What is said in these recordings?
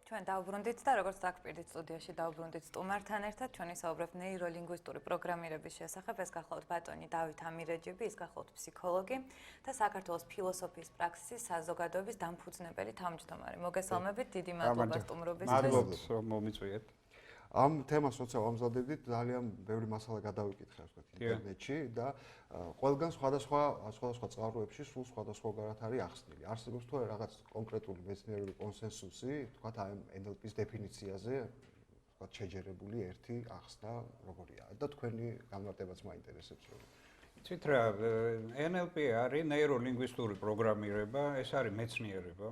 ჩვენ დავბრუნდით და როგორც დაგპირდით სტუდიაში დავბრუნდით სტუმართან ერთად ჩვენი საუბრობთ ნეიროლინგვისტური პროგრამირების შესახებ. ეს გახლავთ ბატონი დავით ამირეჯიბი, ის გახლავთ ფსიქოლოგი და საქართველოს ფილოსოფიის პრაქსისის საზოგადოების დამფუძნებელი თავმჯდომარე. მოგესალმებით, დიდი მადლობა სტუმრობისთვის. მადლობა რომ მომიწვიეთ. ამ თემას როცა ვამზადებდით, ძალიან ბევრი მასალა გადავიკითხე, ასე ვთქვათ, ინტერნეტში და ყველგან სხვადასხვა წყაროებში სულ სხვადასხვაგვარად არის ახსნილი. არსებობს თუ რაღაც კონკრეტული მეცნიერული კონსენსუსი, ვთქვათ, ამ NLP-ის დეფინიციაზე, ვთქვათ, შეჯერებული ერთი ახსნა როგორია და თქვენი განმარტებაც მაინტერესებს. იცით რა, NLP არის ნეიროლინგვისტური პროგრამირება, ეს არის მეცნიერება.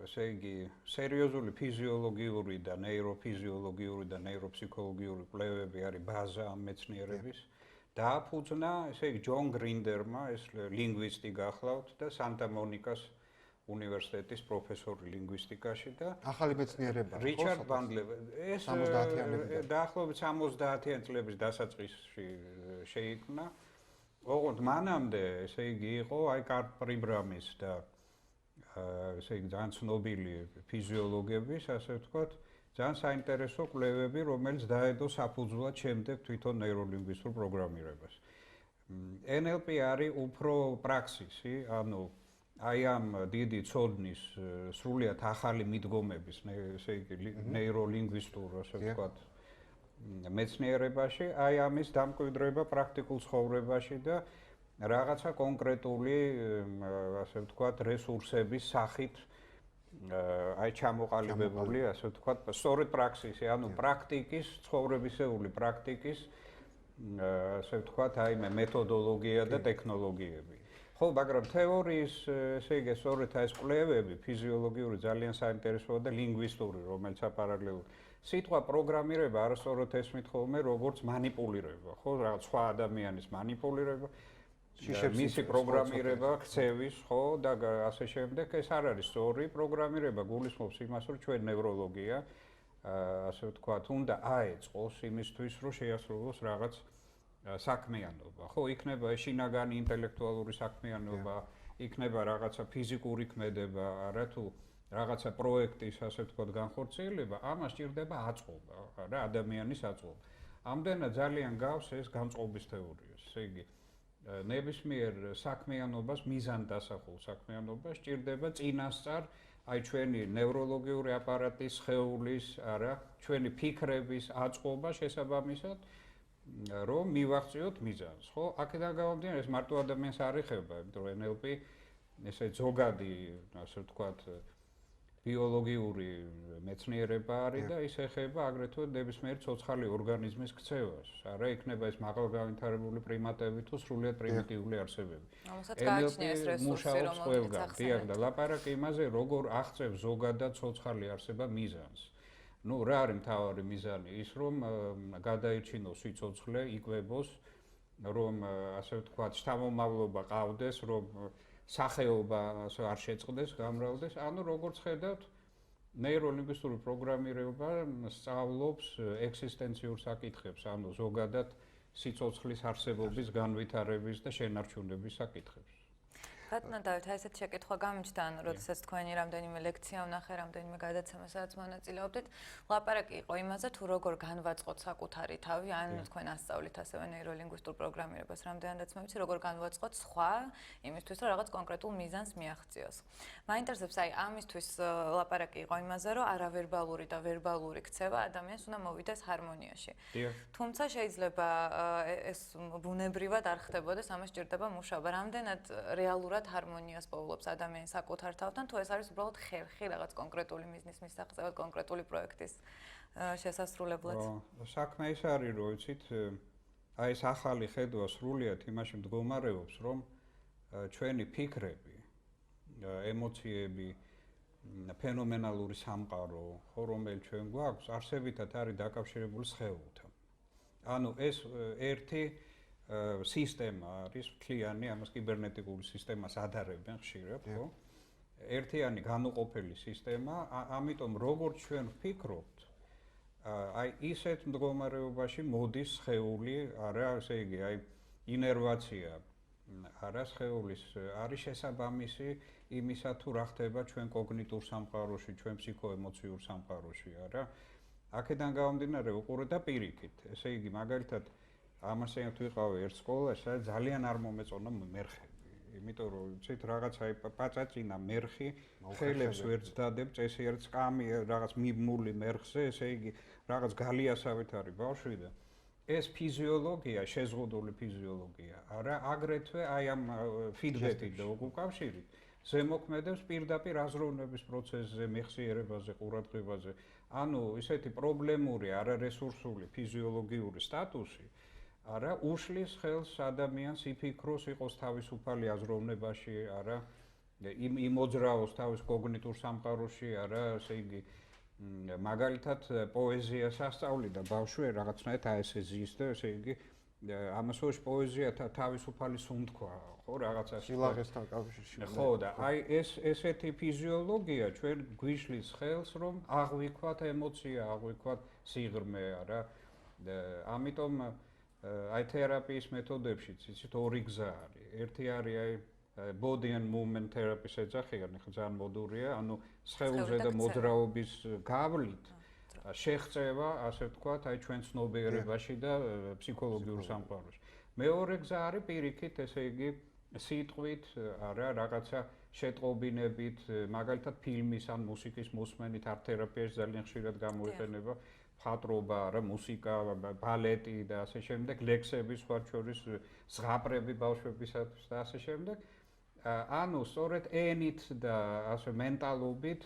ესე იგი, სერიოზული ფიზიოლოგიური და ნეიროფიზიოლოგიური და ნეიროფსიქოლოგიური კვლევები არის ბაზა ამ მეცნიერების. დააფუძნა, ესე იგი, ჯონ გრინდერმა, ეს ლინგვისტი გახლავთ და სანტა მონიკას უნივერსიტეტის პროფესორი ლინგვისტიკაში და ახალი მეცნიერება. რიჩარდ ბანდლერ, ეს 70-იანებიდან დაახლოებით 70-იან წლების დასაწყისში შეიქმნა. ოღონდ მანამდე, ესე იგი, იყო აი კარლ პრიბრამის და ესე იგი ძალიან ცნობილი ფიზიოლოგების, ასე ვთქვათ, ძალიან საინტერესო კვლევები, რომელიც დაედო საფუძვლად შემდეგ თვითონ ნეიროლინგვისტურ პროგრამირებას. NLP არის უფრო პრაქსისი, ანუ აი ამ დიდი ცოდნის სრულიად ახალი მიდგომების, ესე იგი ნეიროლინგვისტურ, ასე ვთქვათ, მეცნიერებაში, აი ამის დამკვიდრება პრაქტიკულ ცხოვრებაში და რაღაცა კონკრეტული, ასე ვთქვათ, რესურსების სახით აი ჩამოყალიბებული, ასე ვთქვათ, სწორედ პრაქსისი, ანუ პრაქტიკის, ცხოვრებისეული პრაქტიკის, ასე ვთქვათ, აი მეთოდოლოგია და ტექნოლოგიები. ხო, მაგრამ თეორიის, ესე იგი, სწორედ ეს კვლევები, ფიზიოლოგიური ძალიან საინტერესოა და ლინგვისტური, რომელიც აპარალელურად სიტყვა პროგრამირება არასწორად ესმით ხოლმე როგორც მანიპულირება, ხო, რაღაც სხვა ადამიანის მანიპულირება. მისი პროგრამირება, ქცევის, ხო, და ასე შემდეგ, ეს არ არის სწორი პროგრამირება, გულისხმობს იმას, რომ ჩვენ ნევროლოგია, ასე ვთქვათ, უნდა აეწყოს იმისთვის, რომ შეასრულოს რაღაც საქმიანობა. ხო, იქნება შინაგანი ინტელექტუალური საქმიანობა, იქნება რაღაცა ფიზიკური ქმედება, არა თუ რაღაცა პროექტის, ასე ვთქვათ, განხორციელება, ამას სჭირდება აწყობა, რა, ადამიანის აწყობა. ამდენად ძალიან გავს ეს განწყობის თეორია, ესე იგი ნებისმიერ საქმიანობას, მიზანდასახულ საქმიანობას სჭირდება წინასწარ აი ჩვენი ნევროლოგიური აპარატის, სხეულის, არა, ჩვენი ფიქრების აწყობა შესაბამისად, რომ მივაღწიოთ მიზანს, ხო? აქედან გამომდინარე, ეს მარტო ადამიანს არ ეხება, იმიტომ რომ NLP ესე ზოგადი, ასე ვთქვათ, ბიოლოგიური მეცნიერება არის და ის ეხება აგრეთვე ნებისმიერ ცოცხალი ორგანიზმის ქცევას. არა იქნება ეს მაღალგანვითარებული პრიმატები თუ სრულიად პრიმიტიული არსებები. რომელსაც გააჩნია ეს რესურსი, რომელიც ახსენეთ. და ლაპარაკი იმაზე, როგორ აღწევს ზოგადად ცოცხალი არსება მიზანს. ნუ რა არის მთავარი მიზანი? ის რომ გადაირჩინოს სიცოცხლე, იკვებოს, რომ ასე ვთქვათ, შთამომავლობა ყავდეს, რომ სახეობა არ შეწყდეს, გამრავლდეს, ანუ როგორც ხედავთ, ნეიროლინგვისტური პროგრამირება სწავლობს ექსისტენციურ საკითხებს, ანუ ზოგადად სიცოცხლის არსებობის, განვითარების და შენარჩუნების საკითხებს. ბატონო დავით, აი ესეთი შეკითხვა გამიჩნდა, ანუ როდესაც თქვენი რამდენიმე ლექცია ვნახე, რამდენიმე გადაცემა, სადაც მონაწილეობდით, ლაპარაკი იყო იმაზე, თუ როგორ განვაწყოთ საკუთარი თავი, ან თქვენ ასწავლით ასევე ნეიროლინგვისტურ პროგრამირებას, რამდენადაც მივიცი, როგორ განვაწყოთ სხვა იმისთვის, რომ რაღაც კონკრეტულ მიზანს მიაღწიოს. მაინტერესებს, აი ამისთვის ლაპარაკი იყო იმაზე, რომ არავერბალური და ვერბალური ქცევა ადამიანს უნდა მოვიდეს ჰარმონიაში. თუმცა შეიძლება ეს ბუნებრივად არ ხდებოდეს, ამას სჭირდება მუშაობა. რამდენად რეალურად ჰარმონიას პოულობს ადამიანის საკუთარ თავთან, თუ ეს არის უბრალოდ ხერხი რაღაც კონკრეტული მიზნის მისაღწევად, კონკრეტული პროექტის შესასრულებლად. საქმე ის არის, რომ იცით, აი ეს ახალი ხედვა სრულიად იმაში მდგომარეობს, რომ ჩვენი ფიქრები, ემოციები, ფენომენალური სამყარო, ხო, რომელიც ჩვენ გვაქვს, არსებითად არის დაკავშირებული სხეულთან. ანუ ეს ერთი სისტემა არის მთლიანი, ამას კიბერნეტიკული სისტემას ადარებენ ხშირად, ხო? ერთიანი განუყოფელი სისტემა, ამიტომ როგორც ჩვენ ვფიქრობთ, აი ისეთ მდგომარეობაში მოდის სხეული, არა, ესე იგი, აი ინერვაცია არა სხეულის არის შესაბამისი იმისა თუ რა ხდება ჩვენ კოგნიტურ სამყაროში, ჩვენ ფსიქოემოციურ სამყაროში, არა? აქედან გამომდინარე უყურე და პირიქით. ესე იგი, მაგალითად, ამასენად ვიყავი ერთ სკოლაში, სადაც ძალიან არ მომეწონა მერხები. იმიტომ რომ იცით რაღაცა პაწაწინა მერხი, ხელებს ვერც დადებ, წესი ერთ სკამი რაღაც მიმული მერხზე, ესე იგი, რაღაც გალიასავით არის ბავშვი და ეს ფიზიოლოგია, შეზღუდული ფიზიოლოგია, არა, აგრეთვე აი ამ ფიდბექით და უკავშირით ზემოქმედებს პირდაპირ აზროვნების პროცესზე, მეხსიერებაზე, ყურადღებაზე. ანუ ისეთი პრობლემური, არარესურსული ფიზიოლოგიური სტატუსი არა უშლის ხელს ადამიანს იფიქროს, იყოს თავისუფალი აზროვნებაში, არა იმოძრაოს თავის კოგნიტურ სამყაროში, არა, ასე იგი მაგალითად პოეზიას ასწავლიდა ბავშვი რაღაცნაირად აი ესე ზის და ესე იგი ამასოች პოეზია თავისუფალი სუნთქვა, ხო, რაღაცა შილაღესთან კავშირში. ხო და აი ესეთი ფიზიოლოგია ჩვენ გვიშლის ხელს რომ აღვიქვათ ემოცია, აღვიქვათ სიღრმე, არა? ამიტომ აი თერაპიის მეთოდებშიც იცით ორი გზა არის. ერთი არის აი body and movement therapy ეძახიან, ხო ძალიან მოდურია, ანუ სხეულზე და მოძრაობის გავლით შეღწევა, ასე ვთქვათ, აი ჩვენ ცნობიერებაში და ფსიქოლოგიურ სამყაროში. მეორე გზა არის პირიქით, ესე იგი სიტყვით, არა, რაღაცა შეტყობინებით, მაგალითად ფილმის ან მუსიკის მოსმენით art therapy-ში ძალიან ხშირად გამოიყენება, მხატვრობა, არა, მუსიკა, ბალეტი და ასე შემდეგ, ლექსები სხვა შორის, ზღაპრები ბავშვებისათვის და ასე შემდეგ. ანუ სწორედ ენით და ასე მენტალობით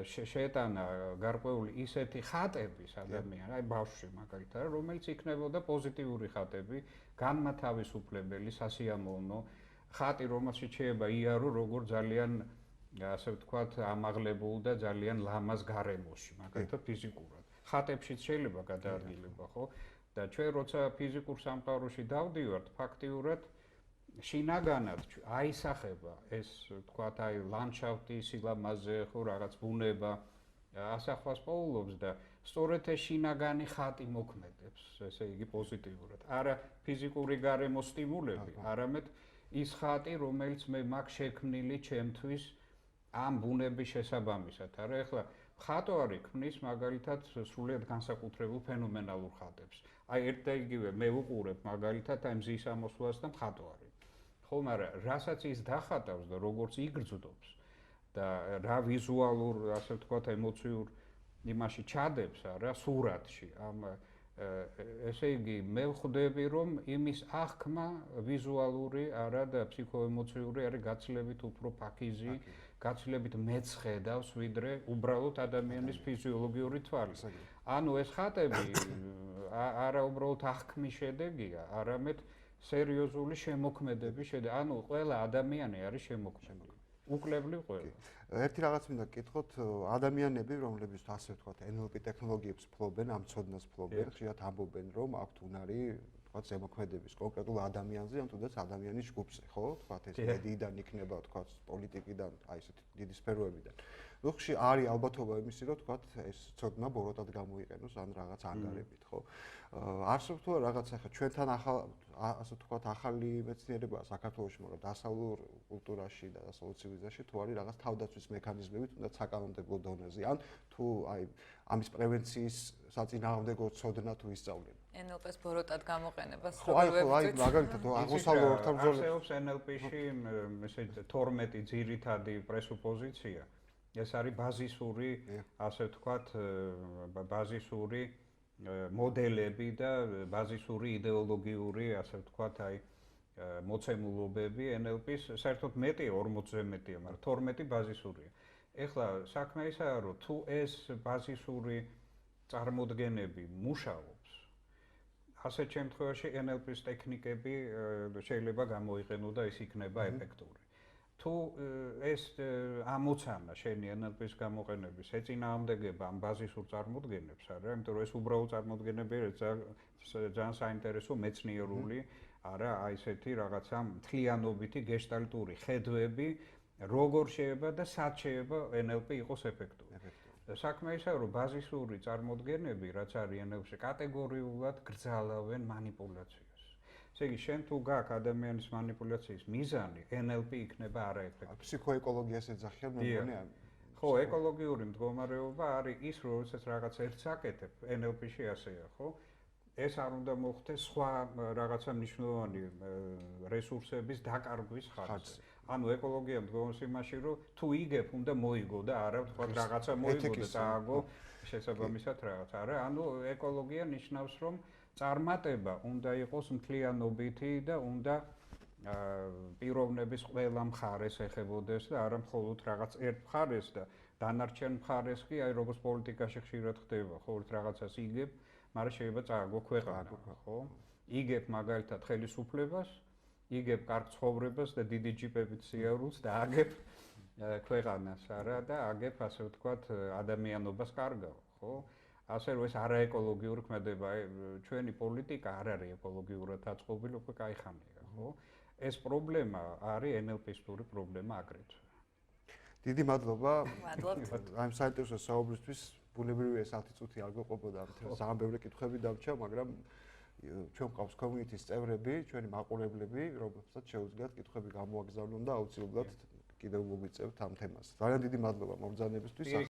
შეტანა გარკვეული ისეთი ხატების ადამიანს, აი ბავშვი მაგალითად, რომელიც იქნებოდა პოზიტიური ხატები, განმათავისუფლებელი, სასიამოვნო ხატი, რომელშიც შეიძლება იარო როგორ ძალიან ასე ვთქვათ, ამაღლებულ და ძალიან ლამაზ გარემოში, მაგალითად ფიზიკურად. ხატებშიც შეიძლება გადაადგილება, ხო? და ჩვენ როცა ფიზიკურ სამყაროში დავდივართ, ფაქტიურად შინაგანად აისახება ეს ვთქვათ აი ლანდშაფტი, სილამაზე, ხო, რაღაც ბუნება ასახვას პოულობს და სწორედ ეს შინაგანი ხატი მოქმედებს, ესე იგი პოზიტიურად. არა ფიზიკური გარემოს სტიმულები, არამედ ის ხატი, რომელიც მე მაქვს შექმნილი ჩემთვის ამ ბუნების შესაბამისად. არა, ეხლა მხატვარი ქმნის მაგალითად სრულიად განსაკუთრებულ ფენომენალურ ხატებს. აი ერთ და იგივე მე ვუყურებ მაგალითად აი მზის ამოსვლას და მხატვარი. ხო, მაგრამ რასაც ის დახატავს და როგორც იგრძნობს და რა ვიზუალურ, ასე ვთქვათ, ემოციურ იმაში ჩადებს, არა, სურათში. ესე იგი, მე ვხვდები, რომ იმის აღქმა ვიზუალური, არა და ფსიქოემოციური არის გაცილებით უფრო ფაქიზი, გაცილებით მეც ხედავს, ვიდრე უბრალოდ ადამიანის ფიზიოლოგიური თვალის. ანუ ეს ხატები არა უბრალოდ აღქმის შედეგია, არამედ სერიოზული შემოქმედების შედეგი. ანუ ყველა ადამიანი არის შემოქმედი. უკლებლივ ყველა. ერთი რაღაც მინდა გკითხოთ, ადამიანები, რომლებიც ასე ვთქვათ, NLP ტექნოლოგიებს ფლობენ, ამ ცოდნას ფლობენ, ხშირად ამბობენ, რომ აქვთ უნარი, ვთქვათ, ზემოქმედების კონკრეტულ ადამიანზე, ან თუნდაც ადამიანის ჯგუფზე, ხო? ვთქვათ, ეს მედიიდან იქნება, ვთქვათ, პოლიტიკიდან, აი ესეთი დიდი სფეროებიდან. ნუ ხშირ არის ალბათობა იმისი, რომ ვთქვათ, ეს ცოდნა ბოროტად გამოიყენოს ან რაღაც ანგარებით, ხო? არსებობს თუ რაღაც ახლა ჩვენთან ასე ვთქვათ, ახალი მეცნიერებაა საქართველოში, მაგრამ დასავლურ კულტურაში და დასავლურ ცივილიზაციაში თუ არის რაღაც თავდაცვის მექანიზმები, თუნდაც საკანონმდებლო დონეზე, ან თუ აი ამის პრევენციის საწინააღმდეგო ცოდნა თუ ისწავლენ. NLP-ს ბოროტად გამოყენებას ხო, აი მაგალითად აღმოსავლურ ორთაბრძოლებში არსებობს NLP-ში ესე 12 ძირითადი პრესუპოზიცია. ეს არის ბაზისური, ასე ვთქვათ, ბაზისური მოდელები და ბაზისური იდეოლოგიური, ასე ვთქვათ, აი მოცემულობები NLP-ს, საერთოდ მეტია 40-ზე მეტია, მაგრამ 12 ბაზისურია. ეხლა საქმე ისაა, რომ თუ ეს ბაზისური წარმოდგენები მუშაობს, ასეთ შემთხვევაში NLP-ს ტექნიკები შეიძლება გამოიყენო და ის იქნება ეფექტური. თუ ეს ამოცანა შენი NLP-ს გამოყენების ეწინააღმდეგება ამ ბაზისურ წარმოდგენებს, არა, იმიტომ რომ ეს უბრალოდ წარმოდგენები ძალიან საინტერესო მეცნიერული, არა, აი ესეთი რაღაცა მთლიანობითი გეშტალტური ხედვები, როგორ შეიძლება და სად შეიძლება NLP იყოს ეფექტური. საქმე ისაა, რომ ბაზისური წარმოდგენები, რაც არის NLP-ში, კატეგორიულად გრძალავენ მანიპულაციას. ესე იგი, შენ თუ გაქვს ადამიანის манипуляციის მიზანი, NLP იქნება არაეფექტური. ფსიქოეკოლოგიას ეძახიან, მე მგონი. ხო, ეკოლოგიური მდგომარეობა არის ის, როდესაც რაღაც ერთს აკეთებ, NLP-ში ასეა, ხო? ეს არ უნდა მოხდეს სხვა რაღაცა მნიშვნელოვანი რესურსების დაკარგვის ხარჯზე. ანუ ეკოლოგია მდგომარეობს იმაში, რომ თუ იგებ, უნდა მოიგო და არა თქვა რაღაცა მოიგო და წააგო შესაბამისად რაღაც. არა, ანუ ეკოლოგია ნიშნავს, რომ წარმატება უნდა იყოს მთლიანობითი და უნდა პიროვნების ყველა მხარეს ეხებოდეს და არა მხოლოდ რაღაც ერთ მხარეს და დანარჩენ მხარეს კი აი როგორც პოლიტიკაში ხშირად ხდება, ხო, რაღაცას იგებ, მაგრამ შეიძლება წააგო ქვეყანა, ხო? იგებ მაგალითად ხელისუფლებას, იგებ კარგ ცხოვრებას და დიდი ჯიპებით სიარულს და აგებ ქვეყანას, არა და აგებ ასე ვთქვათ ადამიანობას კარგავ, ხო? ასე რომ ეს არაეკოლოგიური ქმედება, ჩვენი პოლიტიკა არ არის ეკოლოგიურად აწყობილი უკვე კაი ხანია, ხო? ეს პრობლემა არის NLP-ისტური პრობლემა აგრეთვე. დიდი მადლობა. მადლობთ. ამ საინტერესო საუბრისთვის ბუნებრივია 10 წუთი არ გვეყოფოდა, ძალიან ბევრი კითხვები დავჭა, მაგრამ ჩვენ ყავს community-ის წევრები, ჩვენი მაყურებლები, რომლებსაც შეუძლიათ კითხვები გამოაგზავნონ და აუცილებლად კიდევ მოგიწევთ ამ თემას. ძალიან დიდი მადლობა მობრძანებისთვის.